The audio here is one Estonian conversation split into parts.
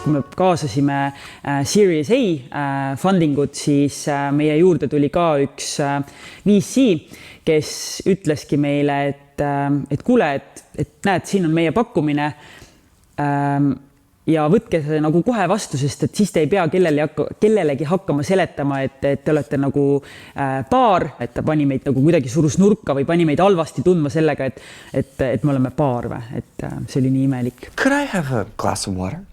kui me kaasasime Series A fundingut, siis meie juurde tuli ka üks VC, kes ütleski meile, et kuule, et näed, siin on meie pakkumine ja võtke see nagu kohe vastu, sest et siis te ei pea kellelegi hakkama seletama, et te olete nagu paar, et ta pani meid nagu kuidagi surus nurka või pani meid halvasti tundma sellega, et me oleme paar või, et see oli nii imelik. Could I have a glass of water?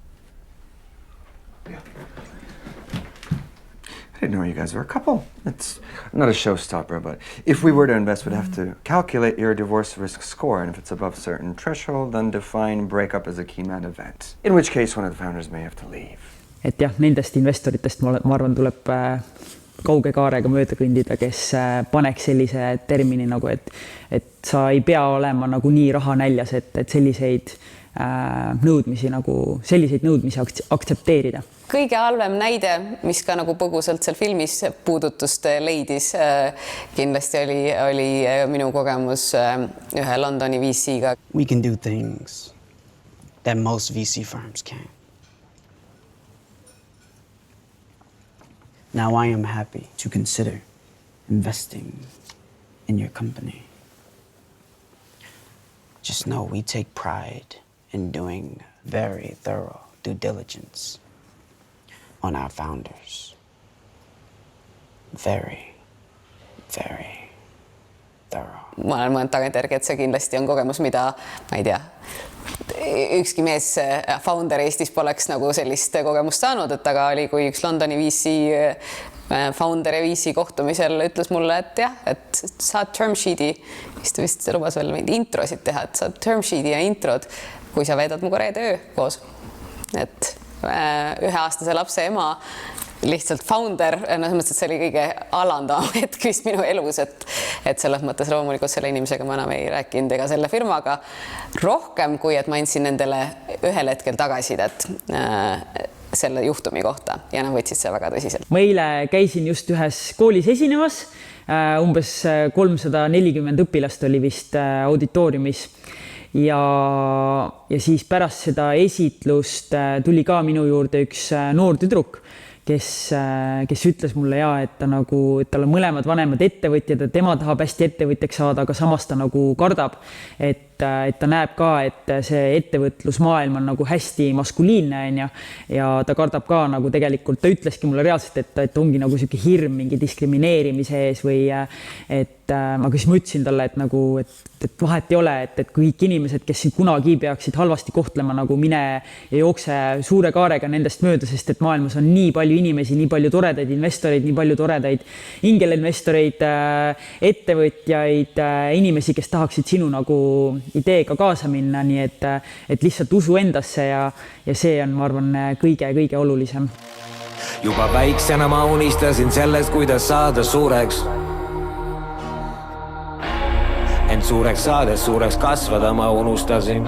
I didn't know you guys were a couple. It's not a showstopper, but if we were to invest, we'd have to calculate your divorce risk score, and if it's above a certain threshold, then define breakup as a key man event, in which case one of the founders may have to leave. Et jah, nendest investoritest ma arvan tuleb kauge kaarega mööda kõndida, kes paneks sellise termini nagu, et sa ei pea olema nagu nii raha näljas, et selliseid nõudmisi aktsepteerida. Kõige halvem näide, mis ka nagu põgusalt seal filmis puudutust leidis, kindlasti oli minu kogemus ühe Londoni VC-ga. We can do things that most VC firms can't. Now I am happy to consider investing in your company. Just know we take pride in doing very thorough due diligence on our founders. Very, very thorough. Ma olen mõelnud tagantjärgi, et see kindlasti on kogemus, mida, ma ei tea, ükski mees founder Eestis poleks nagu sellist kogemust saanud, et aga oli, kui üks Londoni VC founder ja VC kohtumisel ütles mulle, et jah, et saad term sheet'i, siis ta vist lubas veel mingeid introsid teha, et saad term sheet'i ja introd, kui sa veedad mu koretöö koos. Et üheaastase lapse ema, lihtsalt founder, mõttes, et see oli kõige alandavam hetk vist minu elus, et selles mõttes loomulikult selle inimesega ma enam ei rääkinud ega selle firmaga rohkem, kui et ma andsin nendele ühel hetkel tagasidet selle juhtumi kohta ja nad võtsid see väga tõsiselt. Ma eile käisin just ühes koolis esinemas, umbes 340 õpilast oli vist auditooriumis ja siis pärast seda esitlust tuli ka minu juurde üks noor tüdruk, kes ütles mulle et tal on mõlemad vanemad ettevõtjad, et tema tahab hästi ettevõtjaks saada, aga samas ta nagu kardab, et ta näeb ka, et see ettevõtlusmaailm on nagu hästi maskuliinne ja ta kardab ka nagu tegelikult, ta ütleski mulle reaalselt, et ongi nagu selline hirm mingi diskrimineerimise ees või aga siis ma ütlesin talle, et vahet ei ole, et kõik inimesed, kes kunagi peaksid halvasti kohtlema, nagu mine ja jookse suure kaarega nendest mööda, sest et maailmas on nii palju inimesi, nii palju toredaid investoreid, nii palju toredaid ingelinvestoreid, ettevõtjaid, inimesi, kes tahaksid sinu nagu ideega kaasa minna, nii et lihtsalt usu endasse ja see on, ma arvan, kõige olulisem. Juba väiksena ma unistasin sellest, kuidas saada suureks. Ent suureks saades suureks kasvada ma unustasin.